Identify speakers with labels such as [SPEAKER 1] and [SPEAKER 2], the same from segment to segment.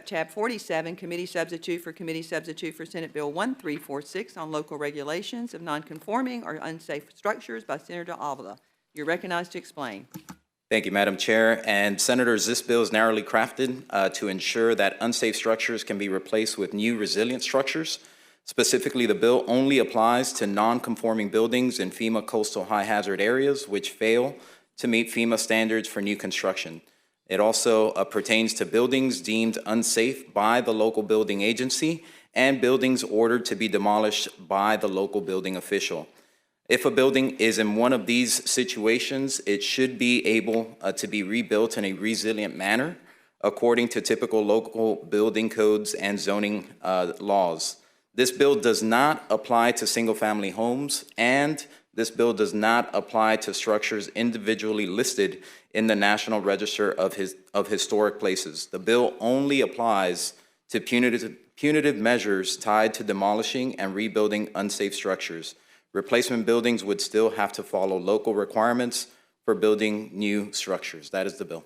[SPEAKER 1] Tab 47, Committee Substitute for Senate Bill 1346 on local regulations of nonconforming or unsafe structures by Senator Avila. You're recognized to explain.
[SPEAKER 2] Thank you, Madam Chair. And Senators, this bill is narrowly crafted to ensure that unsafe structures can be replaced with new resilient structures. Specifically, the bill only applies to non-conforming buildings in FEMA coastal high hazard areas which fail to meet FEMA standards for new construction. It also pertains to buildings deemed unsafe by the local building agency and buildings ordered to be demolished by the local building official. If a building is in one of these situations, it should be able to be rebuilt in a resilient manner according to typical local building codes and zoning laws. This bill does not apply to single-family homes, and this bill does not apply to structures individually listed in the National Register of Historic Places. The bill only applies to punitive measures tied to demolishing and rebuilding unsafe structures. Replacement buildings would still have to follow local requirements for building new structures. That is the bill.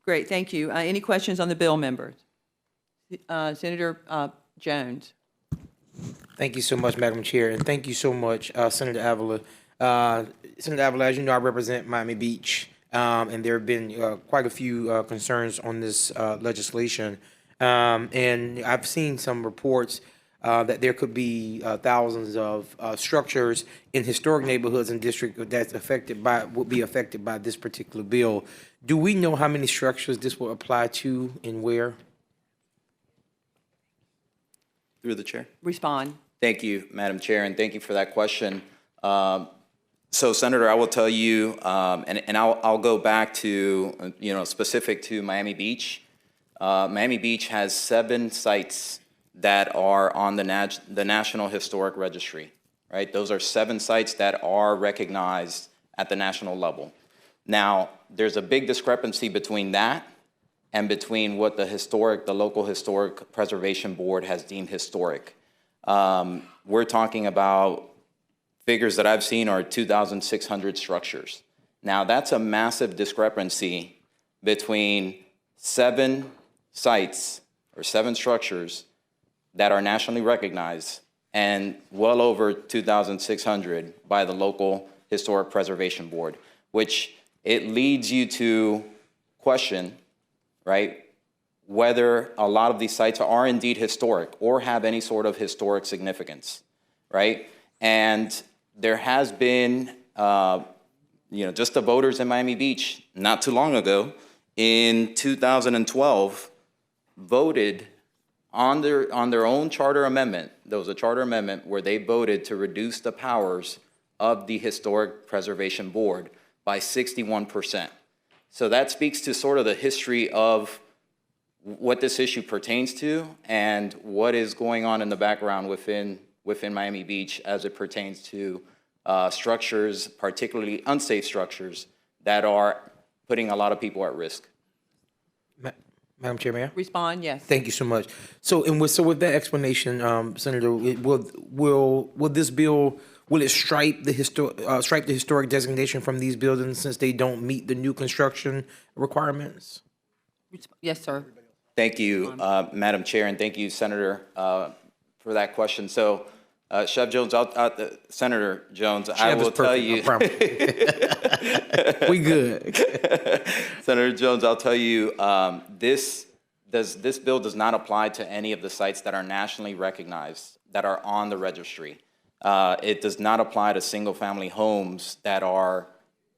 [SPEAKER 1] Great, thank you. Any questions on the bill, members? Senator Jones.
[SPEAKER 3] Thank you so much, Madam Chair, and thank you so much, Senator Avila. Senator Avila, as you know, I represent Miami Beach, and there have been quite a few concerns on this legislation. And I've seen some reports that there could be thousands of structures in historic neighborhoods and districts that's would be affected by this particular bill. Do we know how many structures this will apply to and where?
[SPEAKER 2] Through the chair.
[SPEAKER 1] Respond.
[SPEAKER 2] Thank you, Madam Chair, and thank you for that question. So, Senator, I will tell you, and I'll go back to, specific to Miami Beach. Miami Beach has 7 sites that are on the National Historic Registry, right? Those are 7 sites that are recognized at the national level. Now, there's a big discrepancy between that and between what the local historic preservation board has deemed historic. We're talking about figures that I've seen are 2,600 structures. Now, that's a massive discrepancy between 7 sites or 7 structures that are nationally recognized and well over 2,600 by the local historic preservation board, which it leads you to question, right, whether a lot of these sites are indeed historic or have any sort of historic significance, right? And there has been, just the voters in Miami Beach not too long ago in 2012 voted on their own charter amendment. There was a charter amendment where they voted to reduce the powers of the Historic Preservation Board by 61%. So that speaks to sort of the history of what this issue pertains to and what is going on in the background within Miami Beach as it pertains to structures, particularly unsafe structures, that are putting a lot of people at risk.
[SPEAKER 3] Madam Chair, may I?
[SPEAKER 1] Respond, yes.
[SPEAKER 3] Thank you so much. So with that explanation, Senator, will this bill stripe the historic designation from these buildings since they don't meet the new construction requirements?
[SPEAKER 1] Yes, sir.
[SPEAKER 2] Thank you, Madam Chair, and thank you, Senator, for that question. So, Chef Jones, Senator Jones,
[SPEAKER 3] Chef
[SPEAKER 2] I will tell you.
[SPEAKER 3] We good.
[SPEAKER 2] Senator Jones, I'll tell you, this bill does not apply to any of the sites that are nationally recognized, that are on the registry. It does not apply to single-family homes that are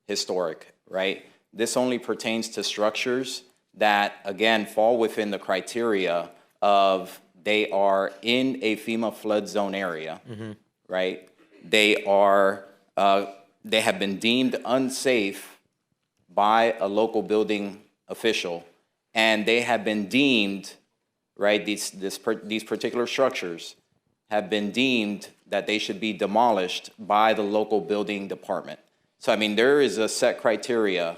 [SPEAKER 2] historic, right? This only pertains to structures that, again, fall within the criteria of they are in a FEMA flood zone area, right? They have been deemed unsafe by a local building official, and they have been deemed, right, these particular structures have been deemed that they should be demolished by the local building department. So, I mean, there is a set criteria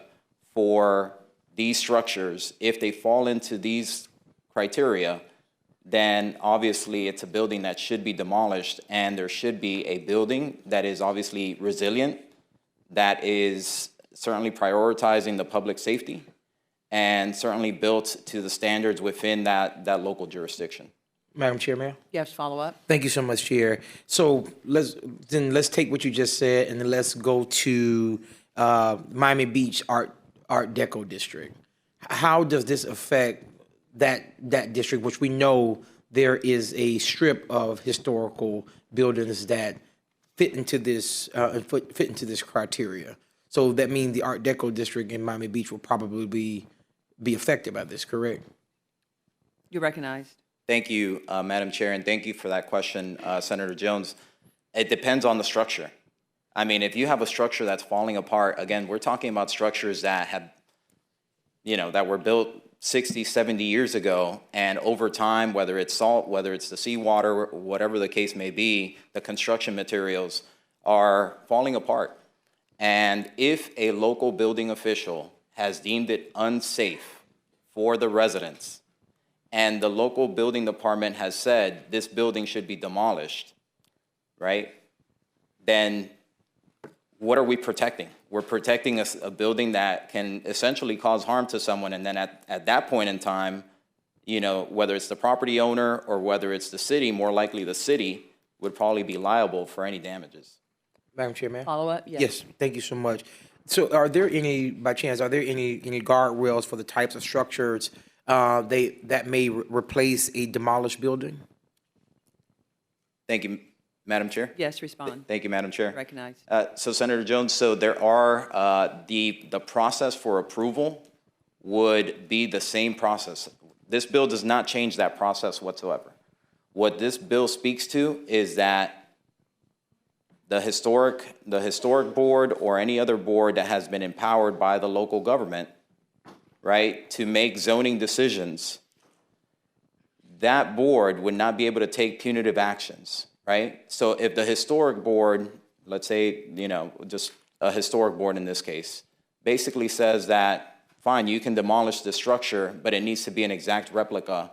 [SPEAKER 2] for these structures. If they fall into these criteria, then obviously it's a building that should be demolished, and there should be a building that is obviously resilient, that is certainly prioritizing the public safety, and certainly built to the standards within that local jurisdiction.
[SPEAKER 3] Madam Chair, ma'am?
[SPEAKER 1] You have to follow up?
[SPEAKER 3] Thank you so much, Chair. So let's take what you just said and then let's go to Miami Beach Art Deco District. How does this affect that district, which we know there is a strip of historical buildings that fit into this criteria? So that means the Art Deco District in Miami Beach will probably be affected by this, correct?
[SPEAKER 1] You're recognized.
[SPEAKER 2] Thank you, Madam Chair, and thank you for that question, Senator Jones. It depends on the structure. I mean, if you have a structure that's falling apart, again, we're talking about structures that have, that were built 60, 70 years ago, and over time, whether it's salt, whether it's the seawater, whatever the case may be, the construction materials are falling apart. And if a local building official has deemed it unsafe for the residents, and the local building department has said this building should be demolished, right? Then what are we protecting? We're protecting a building that can essentially cause harm to someone, and then at that point in time, whether it's the property owner or whether it's the city, more likely the city would probably be liable for any damages.
[SPEAKER 3] Madam Chair, ma'am?
[SPEAKER 1] Follow up?
[SPEAKER 3] Yes, thank you so much. So by chance, are there any guardrails for the types of structures that may replace a demolished building?
[SPEAKER 2] Thank you, Madam Chair.
[SPEAKER 1] Yes, respond.
[SPEAKER 2] Thank you, Madam Chair.
[SPEAKER 1] Recognized.
[SPEAKER 2] So Senator Jones, so there are, the process for approval would be the same process. This bill does not change that process whatsoever. What this bill speaks to is that the historic board or any other board that has been empowered by the local government, right, to make zoning decisions, that board would not be able to take punitive actions, right? So if the historic board, let's say, just a historic board in this case, basically says that, fine, you can demolish the structure, but it needs to be an exact replica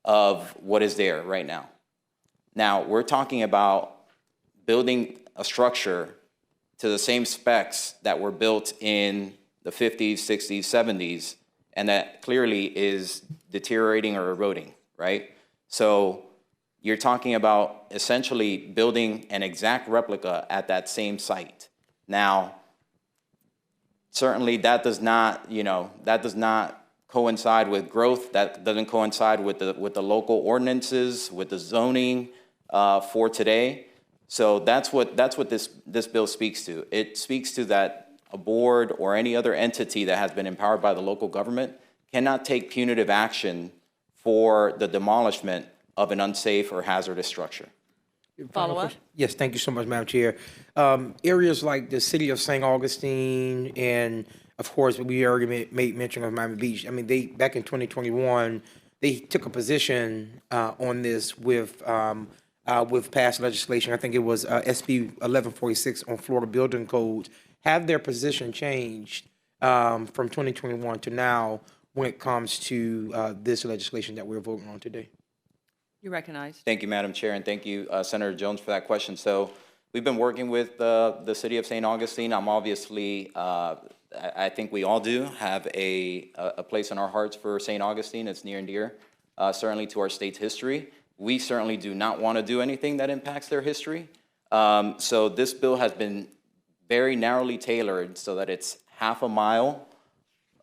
[SPEAKER 2] of what is there right now. Now, we're talking about building a structure to the same specs that were built in the 50s, 60s, 70s, and that clearly is deteriorating or eroding, right? So you're talking about essentially building an exact replica at that same site. Now, certainly that does not coincide with growth. That doesn't coincide with the local ordinances, with the zoning for today. So that's what this bill speaks to. It speaks to that a board or any other entity that has been empowered by the local government cannot take punitive action for the demolishment of an unsafe or hazardous structure.
[SPEAKER 1] Follow up?
[SPEAKER 3] Yes, thank you so much, Madam Chair. Areas like the city of St. Augustine and, of course, we already made mention of Miami Beach. I mean, back in 2021, they took a position on this with past legislation. I think it was SB1346 on Florida building codes. Have their position changed from 2021 to now when it comes to this legislation that we're voting on today?
[SPEAKER 1] You're recognized.
[SPEAKER 2] Thank you, Madam Chair, and thank you, Senator Jones, for that question. So we've been working with the city of St. Augustine. I'm obviously, I think we all do have a place in our hearts for St. Augustine. It's near and dear, certainly to our state's history. We certainly do not want to do anything that impacts their history. So this bill has been very narrowly tailored so that it's half a mile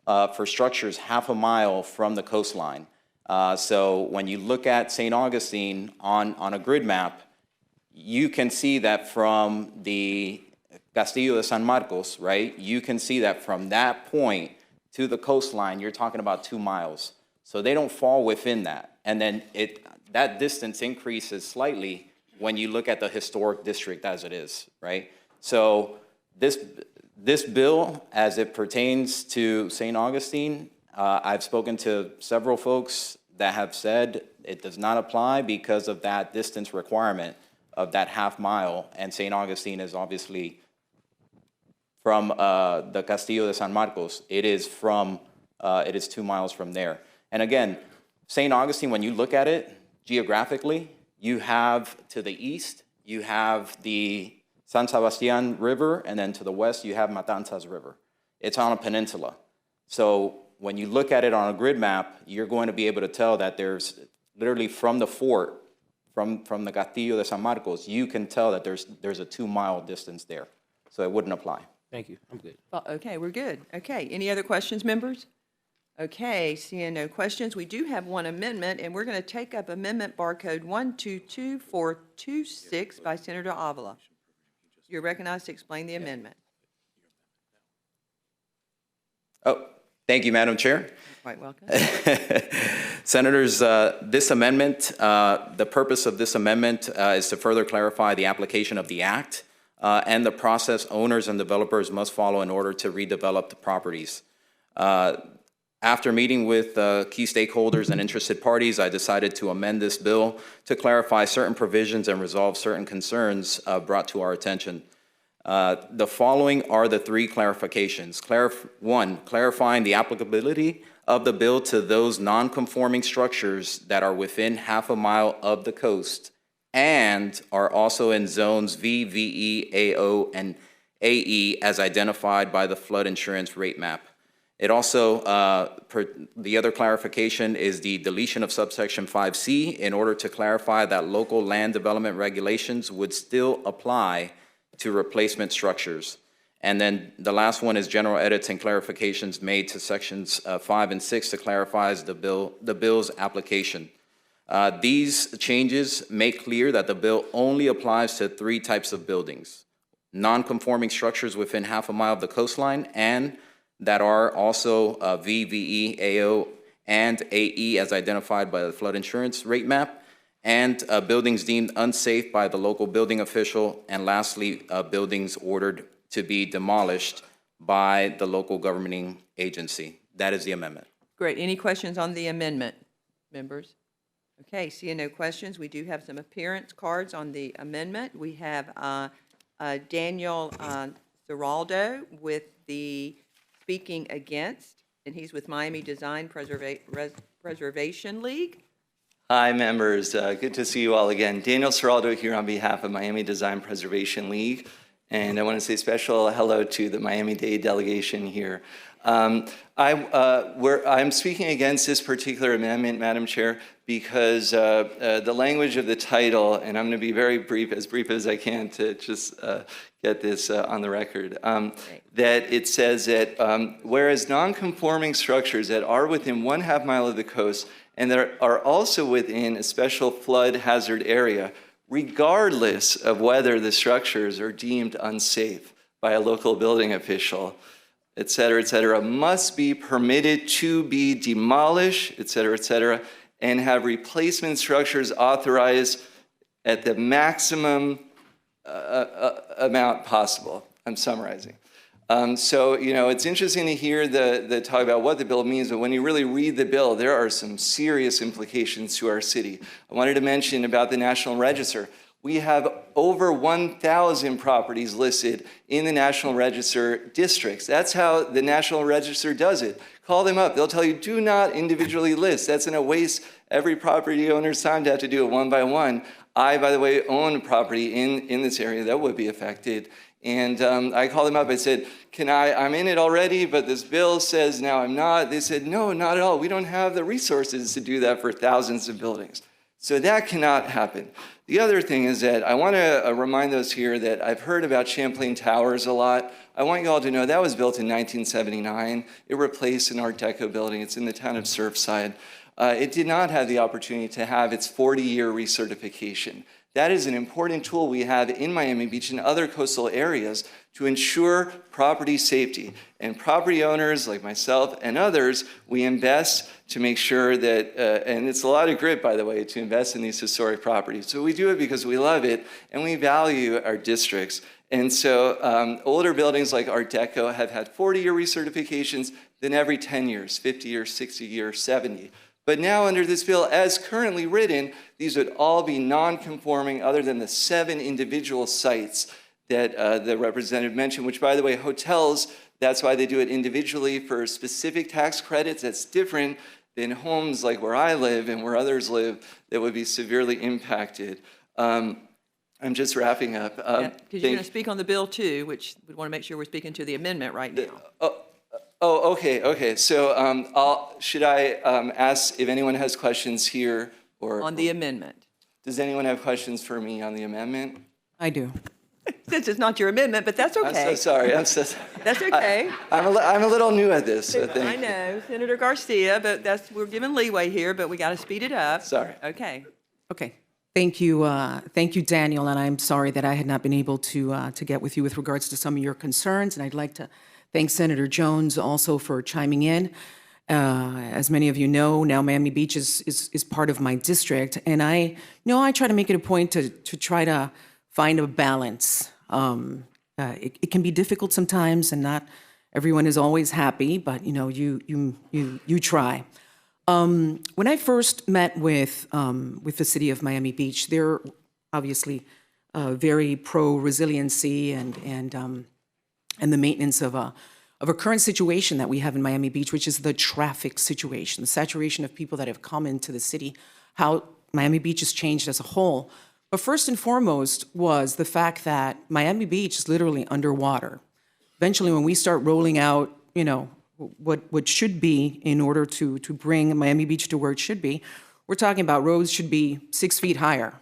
[SPEAKER 2] for structures half a mile from the coastline. So when you look at St. Augustine on a grid map, you can see that from the Castillo de San Marcos, right? You can see that from that point to the coastline, you're talking about 2 miles. So they don't fall within that. And then that distance increases slightly when you look at the historic district as it is, right? So this bill, as it pertains to St. Augustine, I've spoken to several folks that have said it does not apply because of that distance requirement of that half mile, and St. Augustine is obviously from the Castillo de San Marcos. It is 2 miles from there. And again, St. Augustine, when you look at it geographically, you have to the east, you have the San Sebastian River, and then to the west, you have Matanzas River. It's on a peninsula. So when you look at it on a grid map, you're going to be able to tell that there's literally from the fort, from the Castillo de San Marcos, you can tell that there's a 2-mile distance there. So it wouldn't apply.
[SPEAKER 3] Thank you. I'm good.
[SPEAKER 1] Well, okay, we're good. Okay, any other questions, members? Okay, seeing no questions, we do have one amendment, and we're going to take up Amendment Barcode 122426 by Senator Avila. You're recognized to explain the amendment.
[SPEAKER 2] Oh, thank you, Madam Chair.
[SPEAKER 1] You're quite welcome.
[SPEAKER 2] Senators, this amendment, the purpose of this amendment is to further clarify the application of the Act and the process owners and developers must follow in order to redevelop the properties. After meeting with key stakeholders and interested parties, I decided to amend this bill to clarify certain provisions and resolve certain concerns brought to our attention. The following are the 3 clarifications. One, clarifying the applicability of the bill to those non-conforming structures that are within half a mile of the coast and are also in zones V, VE, AO, and AE as identified by the flood insurance rate map. It also, the other clarification is the deletion of subsection 5C in order to clarify that local land development regulations would still apply to replacement structures. And then the last one is general edits and clarifications made to sections 5 and 6 to clarify the bill's application. These changes make clear that the bill only applies to 3 types of buildings: non-conforming structures within half a mile of the coastline and that are also VVE, AO, and AE as identified by the flood insurance rate map, and buildings deemed unsafe by the local building official, and lastly, buildings ordered to be demolished by the local governing agency. That is the amendment.
[SPEAKER 1] Great. Any questions on the amendment, members? Okay, seeing no questions, we do have some appearance cards on the amendment. We have Daniel Ciraldo with the speaking against, and he's with Miami Design Preservation League.
[SPEAKER 4] Hi, members. Good to see you all again. Daniel Ciraldo here on behalf of Miami Design Preservation League, and I want to say special hello to the Miami-Dade delegation here. I'm speaking against this particular amendment, Madam Chair, because the language of the title, and I'm going to be very brief as I can to just get this on the record, that it says that whereas non-conforming structures that are within 1/2 mile of the coast and that are also within a special flood hazard area, regardless of whether the structures are deemed unsafe by a local building official, et cetera, must be permitted to be demolished, et cetera, and have replacement structures authorized at the maximum amount possible. I'm summarizing. So, it's interesting to hear the talk about what the bill means, but when you really read the bill, there are some serious implications to our city. I wanted to mention about the National Register. We have over 1,000 properties listed in the National Register districts. That's how the National Register does it. Call them up. They'll tell you, do not individually list. That's going to waste every property owner's time to have to do it one by one. I, by the way, own a property in this area that would be affected. And I called them up. I said, I'm in it already, but this bill says now I'm not. They said, no, not at all. We don't have the resources to do that for thousands of buildings. So that cannot happen. The other thing is that I want to remind those here that I've heard about Champlain Towers a lot. I want you all to know that was built in 1979. It replaced an Art Deco building. It's in the town of Surfside. It did not have the opportunity to have its 40-year recertification. That is an important tool we have in Miami Beach and other coastal areas to ensure property safety. And property owners like myself and others, we invest to make sure that, and it's a lot of grit, by the way, to invest in these historic properties. So we do it because we love it and we value our districts. And so older buildings like Art Deco have had 40-year recertifications, then every 10 years, 50 years, 60 years, 70. But now under this bill, as currently written, these would all be non-conforming other than the 7 individual sites that the representative mentioned, which, by the way, hotels, that's why they do it individually for specific tax credits. That's different than homes like where I live and where others live that would be severely impacted. I'm just wrapping up.
[SPEAKER 1] Because you're going to speak on the bill too, which we want to make sure we're speaking to the amendment right now.
[SPEAKER 4] Oh, okay. So should I ask if anyone has questions here or
[SPEAKER 1] On the amendment.
[SPEAKER 4] does anyone have questions for me on the amendment?
[SPEAKER 5] I do.
[SPEAKER 1] Since it's not your amendment, but that's
[SPEAKER 4] I'm so
[SPEAKER 1] okay.
[SPEAKER 4] sorry. I'm so sorry.
[SPEAKER 1] That's okay.
[SPEAKER 4] I'm a little new at this, so
[SPEAKER 1] I
[SPEAKER 4] thank you.
[SPEAKER 1] know, Senator Garcia, but we're giving leeway here, but we got to speed it up.
[SPEAKER 4] Sorry.
[SPEAKER 1] Okay.
[SPEAKER 5] Okay. Thank you, Daniel, and I'm sorry that I had not been able to get with you with regards to some of your concerns, and I'd like to thank Senator Jones also for chiming in. As many of you know, now Miami Beach is part of my district, and I try to make it a point to try to find a balance. It can be difficult sometimes, and not everyone is always happy, but you try. When I first met with the city of Miami Beach, they're obviously very pro resiliency and the maintenance of a current situation that we have in Miami Beach, which is the traffic situation, the saturation of people that have come into the city, how Miami Beach has changed as a whole. But first and foremost was the fact that Miami Beach is literally underwater. Eventually, when we start rolling out, what should be in order to bring Miami Beach to where it should be, we're talking about roads should be 6 feet higher.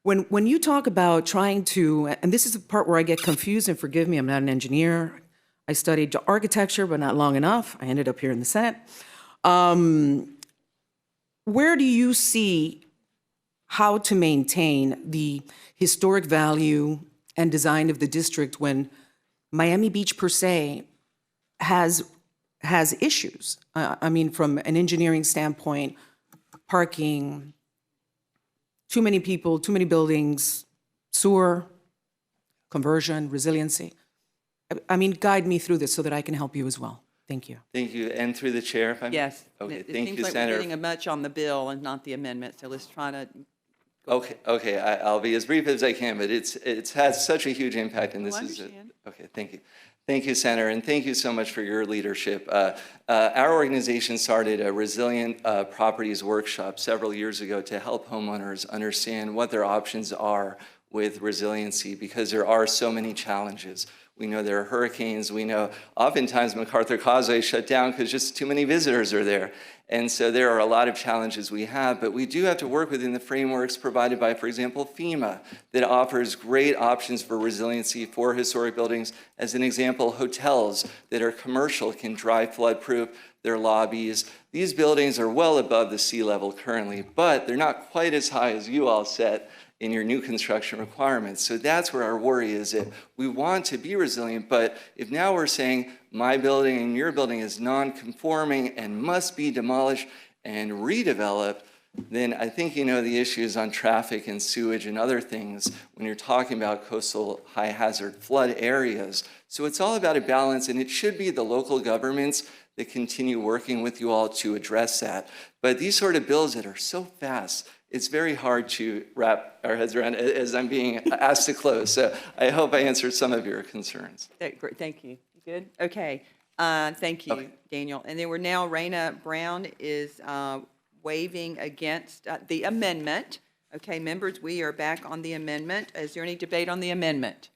[SPEAKER 5] When you talk about trying to, and this is the part where I get confused, and forgive me, I'm not an engineer. I studied architecture, but not long enough. I ended up here in the Senate. Where do you see how to maintain the historic value and design of the district when Miami Beach per se has issues? I mean, from an engineering standpoint, parking, too many people, too many buildings, sewer, conversion, resiliency. I mean, guide me through this so that I can help you as well. Thank you.
[SPEAKER 4] Thank you. And through the chair, if I may?
[SPEAKER 1] Yes.
[SPEAKER 4] Okay,
[SPEAKER 1] It
[SPEAKER 4] thank
[SPEAKER 1] seems
[SPEAKER 4] you,
[SPEAKER 1] like we're
[SPEAKER 4] Senator.
[SPEAKER 1] getting a much on the bill and not the amendment, so let's try to.
[SPEAKER 4] Okay, I'll be as brief as I can, but it's had such a huge impact, and this
[SPEAKER 1] I
[SPEAKER 4] is
[SPEAKER 1] understand.
[SPEAKER 4] okay. Thank you. Thank you, Senator, and thank you so much for your leadership. Our organization started a Resilient Properties Workshop several years ago to help homeowners understand what their options are with resiliency, because there are so many challenges. We know there are hurricanes. We know oftentimes MacArthur Causeway is shut down because just too many visitors are there. And so there are a lot of challenges we have, but we do have to work within the frameworks provided by, for example, FEMA, that offers great options for resiliency for historic buildings. As an example, hotels that are commercial can dry flood-proof their lobbies. These buildings are well above the sea level currently, but they're not quite as high as you all set in your new construction requirements. So that's where our worry is, that we want to be resilient, but if now we're saying my building and your building is non-conforming and must be demolished and redeveloped, then I think you know the issues on traffic and sewage and other things when you're talking about coastal high hazard flood areas. So it's all about a balance, and it should be the local governments that continue working with you all to address that. But these sort of bills that are so fast, it's very hard to wrap our heads around as I'm being asked to close. So I hope I answered some of your concerns.
[SPEAKER 1] Great, thank you. You good? Okay. Thank you,
[SPEAKER 4] Okay.
[SPEAKER 1] Daniel. And then we're now, Raina Brown is waiving against the amendment. Okay, members, we are back on the amendment. Is there any debate on the amendment?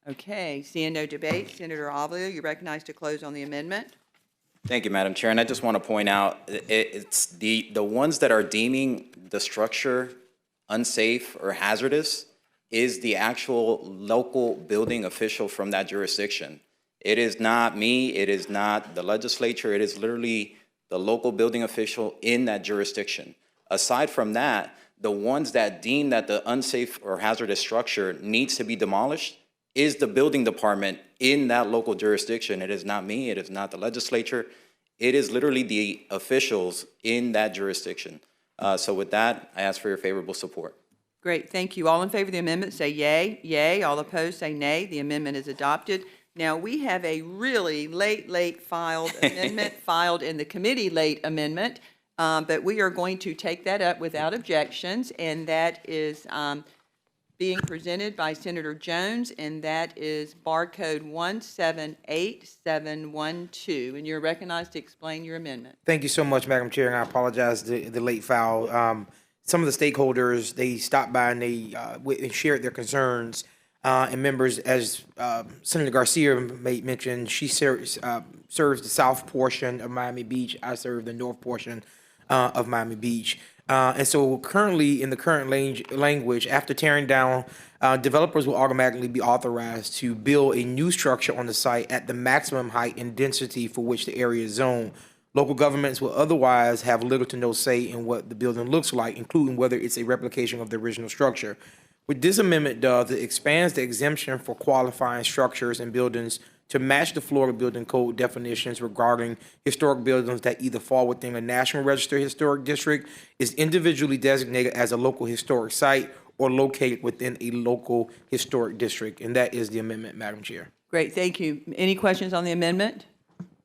[SPEAKER 1] Okay, seeing no debate, Senator Avila, you're recognized to close on the amendment.
[SPEAKER 2] Thank you, Madam Chair. And I just want to point out, it's the ones that are deeming the structure unsafe or hazardous is the actual local building official from that jurisdiction. It is not me, it is not the legislature, it is literally the local building official in that jurisdiction. Aside from that, the ones that deem that the unsafe or hazardous structure needs to be demolished is the building department in that local jurisdiction. It is not me, it is not the legislature. It is literally the officials in that jurisdiction. So with that, I ask for your favorable support.
[SPEAKER 1] Great, thank you. All in favor of the amendment, say yay. Yay. All opposed, say nay. The amendment is adopted. Now, we have a really late filed amendment, filed in the committee late amendment, but we are going to take that up without objections, and that is being presented by Senator Jones, and that is barcode 178712. And you're recognized to explain your amendment.
[SPEAKER 3] Thank you so much, Madam Chair, and I apologize the late file. Some of the stakeholders, they stopped by and they shared their concerns And members, as Senator Garcia made mention, she serves the south portion of Miami Beach. I serve the north portion of Miami Beach. And so currently, in the current language, after tearing down, developers will automatically be authorized to build a new structure on the site at the maximum height and density for which the area is zoned. Local governments will otherwise have little to no say in what the building looks like, including whether it's a replication of the original structure. What this amendment does, it expands the exemption for qualifying structures and buildings to match the Florida Building Code definitions regarding historic buildings that either fall within a National Register Historic District, is individually designated as a local historic site, or located within a local historic district. And that is the amendment, Madam Chair.
[SPEAKER 1] Great, thank you. Any questions on the amendment?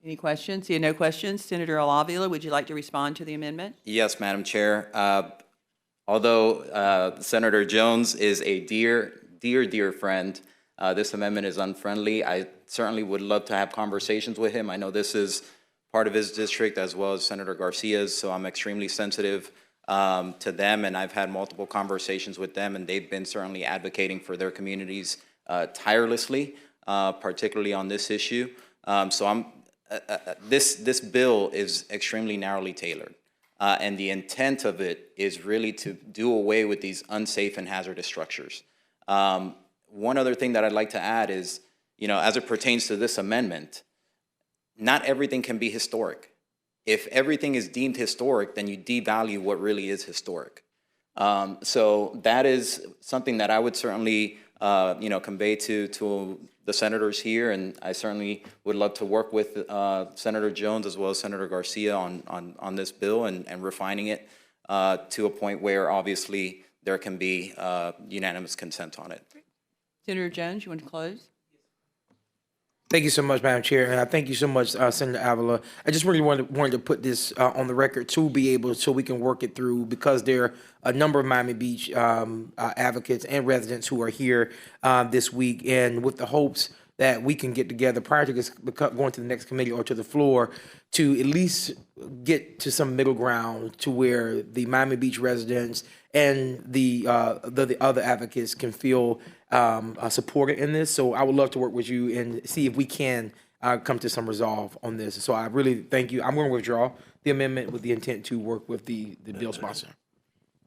[SPEAKER 1] Any questions? Seeing no questions, Senator Avila, would you like to respond to the amendment?
[SPEAKER 2] Yes, Madam Chair. Although Senator Jones is a dear friend, this amendment is unfriendly. I certainly would love to have conversations with him. I know this is part of his district as well as Senator Garcia's, so I'm extremely sensitive to them, and I've had multiple conversations with them, and they've been certainly advocating for their communities tirelessly, particularly on this issue. This bill is extremely narrowly tailored. And the intent of it is really to do away with these unsafe and hazardous structures. One other thing that I'd like to add is, as it pertains to this amendment, not everything can be historic. If everything is deemed historic, then you devalue what really is historic. So that is something that I would certainly, convey to the senators here, and I certainly would love to work with Senator Jones as well as Senator Garcia on this bill and refining it to a point where obviously there can be unanimous consent on it.
[SPEAKER 1] Senator Jones, you want to close?
[SPEAKER 3] Thank you so much, Madam Chair, and thank you so much, Senator Avila. I just really wanted to put this on the record to be able, so we can work it through, because there are a number of Miami Beach advocates and residents who are here this week, and with the hopes that we can get together prior to this going to the next committee or to the floor to at least get to some middle ground to where the Miami Beach residents and the other advocates can feel supported in this. So I would love to work with you and see if we can come to some resolve on this. So I really thank you. I'm going to withdraw the amendment with the intent to work with the bill sponsor.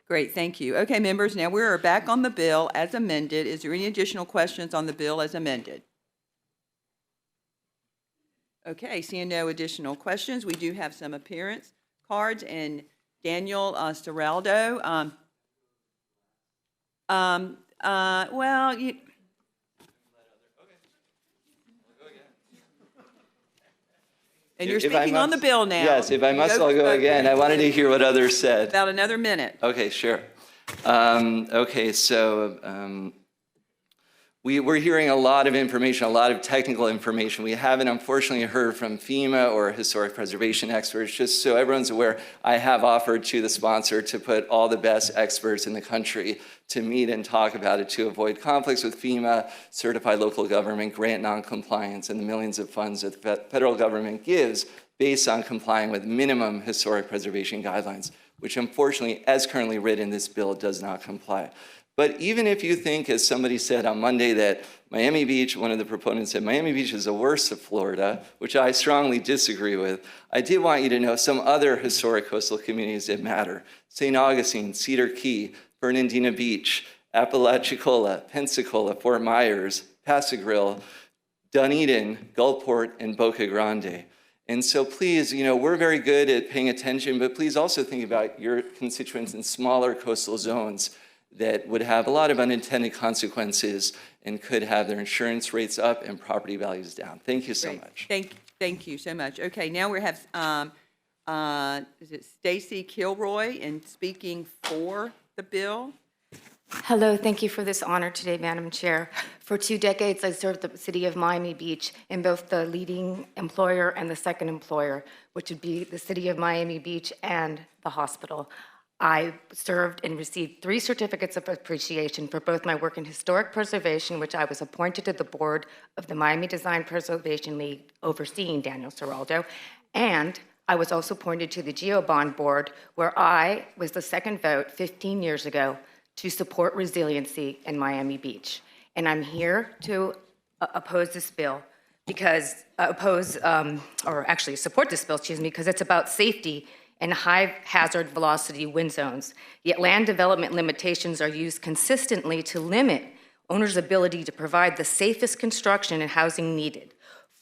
[SPEAKER 1] Great, thank you. Okay, members, now we're back on the bill as amended. Is there any additional questions on the bill as amended? Okay, seeing no additional questions, we do have some appearance cards, and Daniel Ciraldo. Well, you. And you're speaking on the bill now.
[SPEAKER 4] Yes, if I must, I'll go again. I wanted to hear what others said.
[SPEAKER 1] About another minute.
[SPEAKER 4] Okay, sure. Okay, so we're hearing a lot of information, a lot of technical information. We haven't, unfortunately, heard from FEMA or historic preservation experts. Just so everyone's aware, I have offered to the sponsor to put all the best experts in the country to meet and talk about it to avoid conflicts with FEMA, certified local government, grant noncompliance, and the millions of funds that the federal government gives based on complying with minimum historic preservation guidelines, which unfortunately, as currently written, this bill does not comply. But even if you think, as somebody said on Monday, that Miami Beach, one of the proponents said, Miami Beach is the worst of Florida, which I strongly disagree with, I did want you to know some other historic coastal communities that matter. St. Augustine, Cedar Key, Fernandina Beach, Apalachicola, Pensacola, Fort Myers, Pasagrille, Dunedin, Gulfport, and Boca Grande. And so please, we're very good at paying attention, but please also think about your constituents in smaller coastal zones that would have a lot of unintended consequences and could have their insurance rates up and property values down. Thank you so much.
[SPEAKER 1] Thank you so much. Okay, now we have, is it Stacy Kilroy, and speaking for the bill?
[SPEAKER 6] Hello, thank you for this honor today, Madam Chair. For 2 decades, I served the city of Miami Beach in both the leading employer and the second employer, which would be the city of Miami Beach and the hospital. I served and received 3 certificates of appreciation for both my work in historic preservation, which I was appointed to the board of the Miami Design Preservation League, overseeing Daniel Ciraldo, and I was also appointed to the GeoBond board, where I was the second vote 15 years ago to support resiliency in Miami Beach. and I'm here to oppose this bill because, or actually support this bill, excuse me, because it's about safety in high hazard velocity wind zones. Yet land development limitations are used consistently to limit owners' ability to provide the safest construction and housing needed.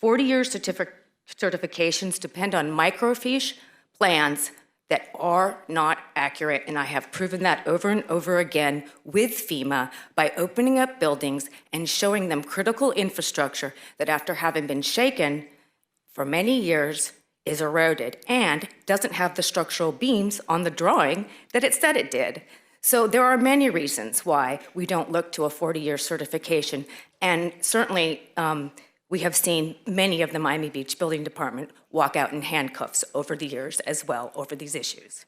[SPEAKER 6] 40-year certifications depend on microfiche plans that are not accurate, and I have proven that over and over again with FEMA by opening up buildings and showing them critical infrastructure that, after having been shaken for many years, is eroded and doesn't have the structural beams on the drawing that it said it did. So there are many reasons why we don't look to a 40-year certification, and certainly we have seen many of the Miami Beach Building Department walk out in handcuffs over the years as well over these issues.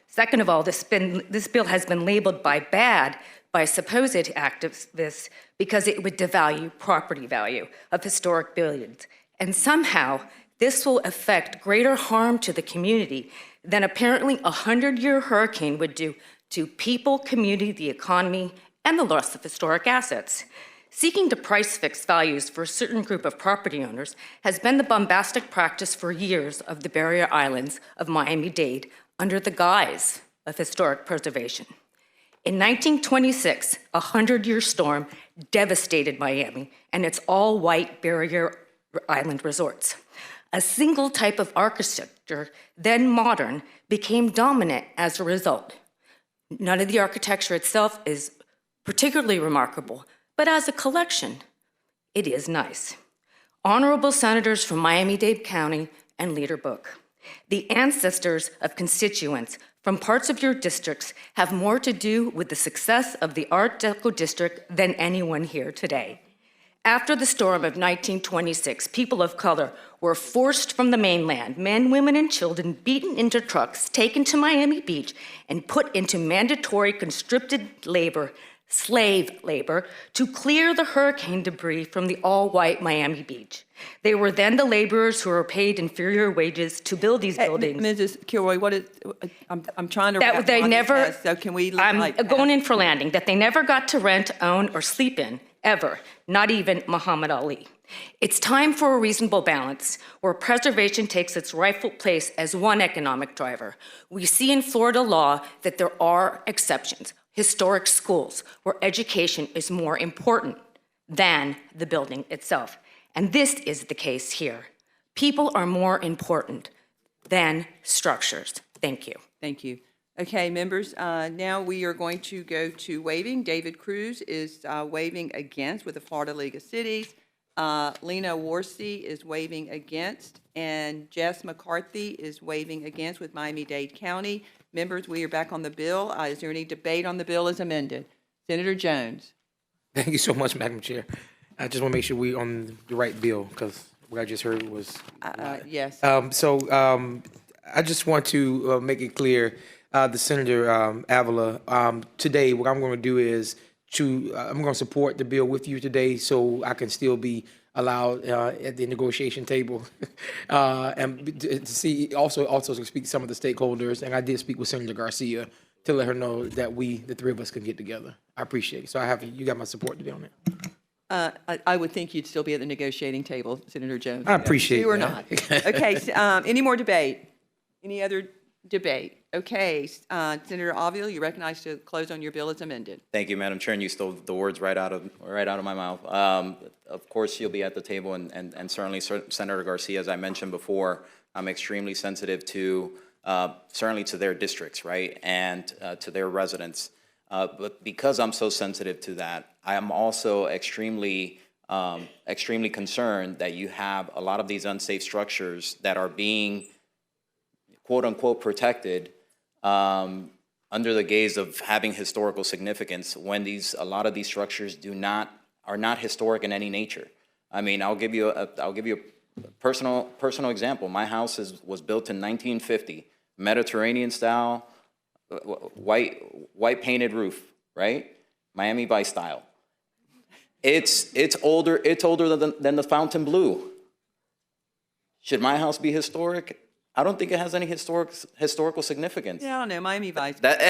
[SPEAKER 6] Second of all, this bill has been labeled by supposed activists because it would devalue property value of historic buildings. And somehow, this will affect greater harm to the community than apparently a 100-year hurricane would do to people, community, the economy, and the loss of historic assets. Seeking to price fix values for a certain group of property owners has been the bombastic practice for years of the barrier islands of Miami-Dade under the guise of historic preservation. In 1926, a 100-year storm devastated Miami and its all-white barrier island resorts. A single type of architecture, then modern, became dominant as a result. None of the architecture itself is particularly remarkable, but as a collection, it is nice. Honorable senators from Miami-Dade County and Leader Book, the ancestors of constituents from parts of your districts have more to do with the success of the Art Deco district than anyone here today. After the storm of 1926, people of color were forced from the mainland, men, women, and children beaten into trucks, taken to Miami Beach, and put into mandatory conscripted labor, slave labor, to clear the hurricane debris from the all-white Miami Beach. They were then the laborers who were paid inferior wages to build these buildings.
[SPEAKER 1] Mrs. Kilroy, what is, I'm trying to wrap
[SPEAKER 6] That they
[SPEAKER 1] on
[SPEAKER 6] never,
[SPEAKER 1] this, so can we
[SPEAKER 6] I'm
[SPEAKER 1] like
[SPEAKER 6] going in for landing, that they never got to rent, own, or sleep in, ever, not even Muhammad Ali. It's time for a reasonable balance where preservation takes its rightful place as one economic driver. We see in Florida law that there are exceptions, historic schools, where education is more important than the building itself. And this is the case here. People are more important than structures. Thank you.
[SPEAKER 1] Thank you. Okay, members, now we are going to go to waiving. David Cruz is waiving against with the Florida League of Cities. Lena Warsey is waiving against, and Jess McCarthy is waiving against with Miami-Dade County. Members, we are back on the bill. Is there any debate on the bill as amended? Senator Jones.
[SPEAKER 3] Thank you so much, Madam Chair. I just want to make sure we're on the right bill, because what I just heard was.
[SPEAKER 1] Yes.
[SPEAKER 3] I just want to make it clear, the Senator Avila, today, what I'm going to do is I'm going to support the bill with you today so I can still be allowed at the negotiation table and to see, also to speak to some of the stakeholders. And I did speak with Senator Garcia to let her know that the three of us can get together. I appreciate it. So you got my support to be on it.
[SPEAKER 1] I would think you'd still be at the negotiating table, Senator Jones.
[SPEAKER 3] I appreciate
[SPEAKER 1] you or
[SPEAKER 3] that.
[SPEAKER 1] not. Okay, any more debate? Any other debate? Okay, Senator Avila, you recognize to close on your bill as amended.
[SPEAKER 2] Thank you, Madam Chair, and you stole the words right out of my mouth. Of course, you'll be at the table, and certainly Senator Garcia, as I mentioned before, I'm extremely sensitive to certainly to their districts, right, and to their residents. But because I'm so sensitive to that, I am also extremely concerned that you have a lot of these unsafe structures that are being quote unquote protected under the gaze of having historical significance when a lot of these structures are not historic in any nature. I mean, I'll give you a personal example. My house was built in 1950, Mediterranean style, white painted roof, right? Miami Vice style. It's older than the Fontainebleau. Should my house be historic? I don't think it has any historical significance.
[SPEAKER 1] Yeah, I don't know, Miami Vice.
[SPEAKER 2] But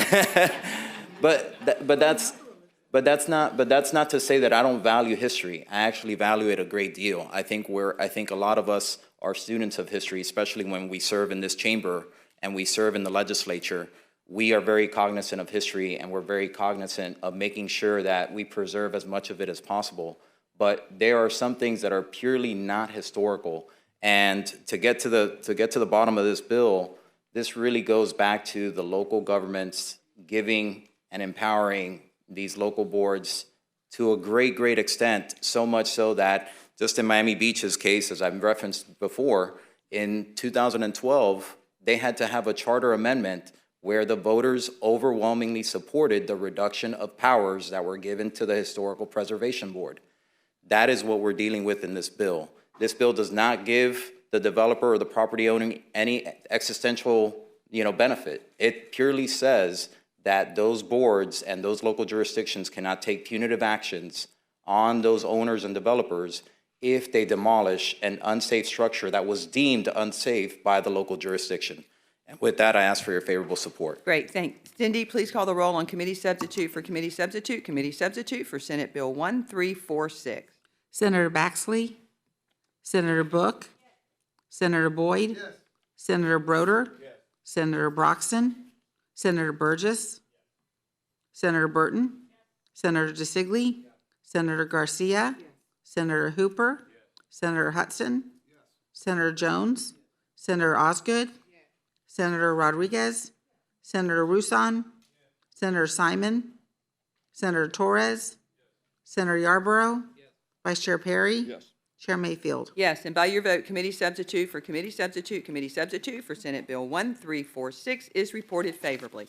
[SPEAKER 2] But that's not to say that I don't value history. I actually value it a great deal. I think a lot of us are students of history, especially when we serve in this chamber and we serve in the legislature. We are very cognizant of history, and we're very cognizant of making sure that we preserve as much of it as possible. But there are some things that are purely not historical. And to get to the bottom of this bill, this really goes back to the local governments giving and empowering these local boards to a great, great extent, so much so that just in Miami Beach's case, as I've referenced before, in 2012, they had to have a charter amendment where the voters overwhelmingly supported the reduction of powers that were given to the Historical Preservation Board. That is what we're dealing with in this bill. This bill does not give the developer or the property owner any existential, benefit. It purely says that those boards and those local jurisdictions cannot take punitive actions on those owners and developers if they demolish an unsafe structure that was deemed unsafe by the local jurisdiction. And with that, I ask for your favorable support.
[SPEAKER 1] Great, thanks. Cindy, please call the roll on committee substitute for committee substitute for Senate Bill 1346.
[SPEAKER 7] Senator Baxley? Senator Book? Senator Boyd? Senator Broder? Senator Broxton? Senator Burgess? Senator Burton? Senator DeSigley? Senator Garcia? Senator Hooper? Senator Hudson? Senator Jones? Senator Osgood? Senator Rodriguez? Senator Rusan? Senator Simon? Senator Torres? Senator Yarborough? Vice Chair Perry? Chair Mayfield?
[SPEAKER 1] Yes, and by your vote, committee substitute for Senate Bill 1346 is reported favorably.